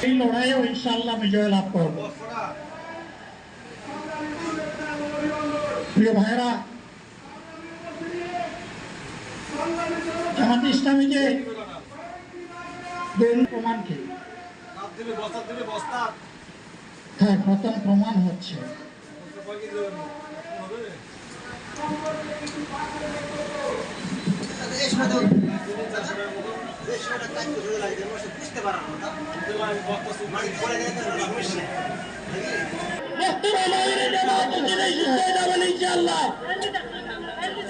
এই লড়াইয়ে ইনশাআল্লাহ বিজয় লাভ করব। প্রিয় ভাইরা, জামাত ইসলামী যে প্রমাণ কি? হ্যাঁ, প্রথম প্রমাণ হচ্ছে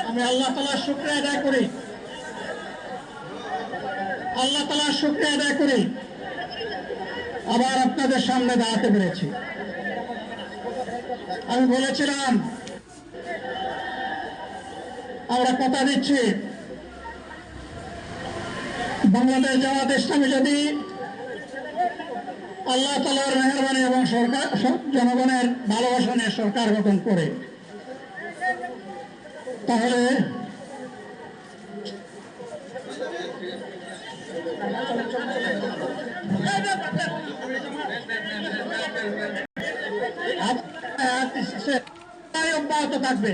আমি আল্লাহ তাআলার শুকরিয়া আদায় করি, আল্লাহ তাআলার শুকরিয়া আদায় করি আবার আপনাদের সামনে দাঁড়াতে পেরেছি। আমি বলেছিলাম, আমরা কথা দিচ্ছি, বাংলাদেশ জামাত ইসলামী যদি আল্লাহ তাআলার মেহেরবানি এবং সরকার জনগণের ভালোবাসা নিয়ে সরকার গঠন করে, তাহলে অব্যাহত থাকবে।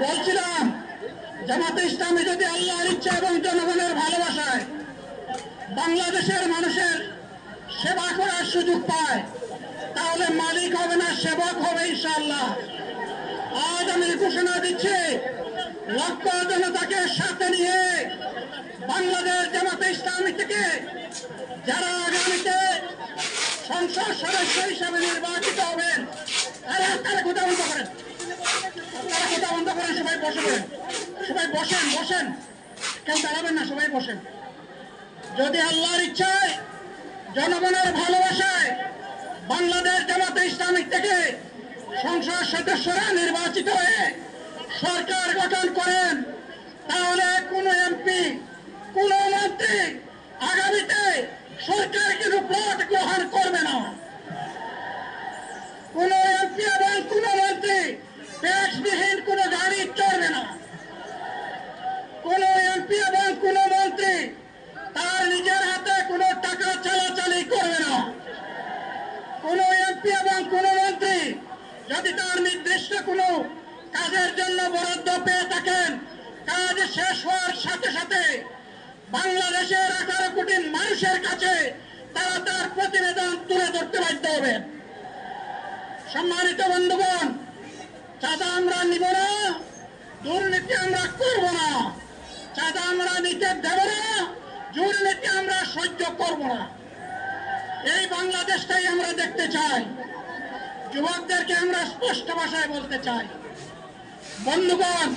বলছিলাম, জামাতে ইসলামী যদি আল্লাহর ইচ্ছা এবং জনগণের ভালোবাসায় বাংলাদেশের মানুষের সেবা করার সুযোগ পায়, তাহলে মালিক হবে না, সেবক হবে ইনশাআল্লাহ। আজ আমি ঘোষণা দিচ্ছি, লক্ষ জনতাকে সাথে নিয়ে বাংলাদেশ জামাতে ইসলামী থেকে যারা আগামীতে সংসদ সদস্য হিসাবে নির্বাচিত হবেন, তারা কথা বন্ধ করেন, আপনারা কথা বন্ধ করেন, সবাই বসে পড়েন, সবাই বসেন, বসেন, কেউ দাঁড়াবেন না, সবাই বসেন। যদি আল্লাহর ইচ্ছায় জনগণের ভালোবাসায় বাংলাদেশ জামাতে ইসলামী থেকে সংসদ সদস্যরা নির্বাচিত হয়ে সরকার গঠন করেন, তাহলে কোন এমপি, কোন মন্ত্রী আগামীতে সরকার কিন্তু ভোট গ্রহণ করবে না। কোন এমপি এবং কোন মন্ত্রী ট্যাক্সবিহীন কোন গাড়ি চড়বে না। কোন এমপি এবং কোন মন্ত্রী তার নিজের হাতে কোন টাকা চালাচালি করবে না। কোন এমপি এবং কোন মন্ত্রী যদি তার নির্দিষ্ট কোন কাজের জন্য বরাদ্দ পেয়ে থাকেন, কাজ শেষ হওয়ার সাথে সাথে বাংলাদেশের 18 কোটি মানুষের কাছে তারা তার প্রতিবেদন তুলে ধরতে বাধ্য হবেন। সম্মানিত বন্ধুগণ, চাঁদা আমরা নিব না, দুর্নীতি আমরা করব না, চাঁদা আমরা নিতে দেব না, দুর্নীতি আমরা সহ্য করব না। এই বাংলাদেশটাই আমরা দেখতে চাই। যুবকদেরকে আমরা স্পষ্ট ভাষায় বলতে চাই, বন্ধুগণ,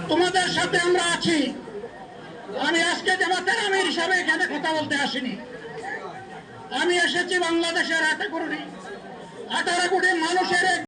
তোমাদের সাথে আমরা আছি। আমি আজকে জামাতের আমির হিসাবে এখানে কথা বলতে আসিনি। আমি এসেছি বাংলাদেশের 18 কোটি মানুষের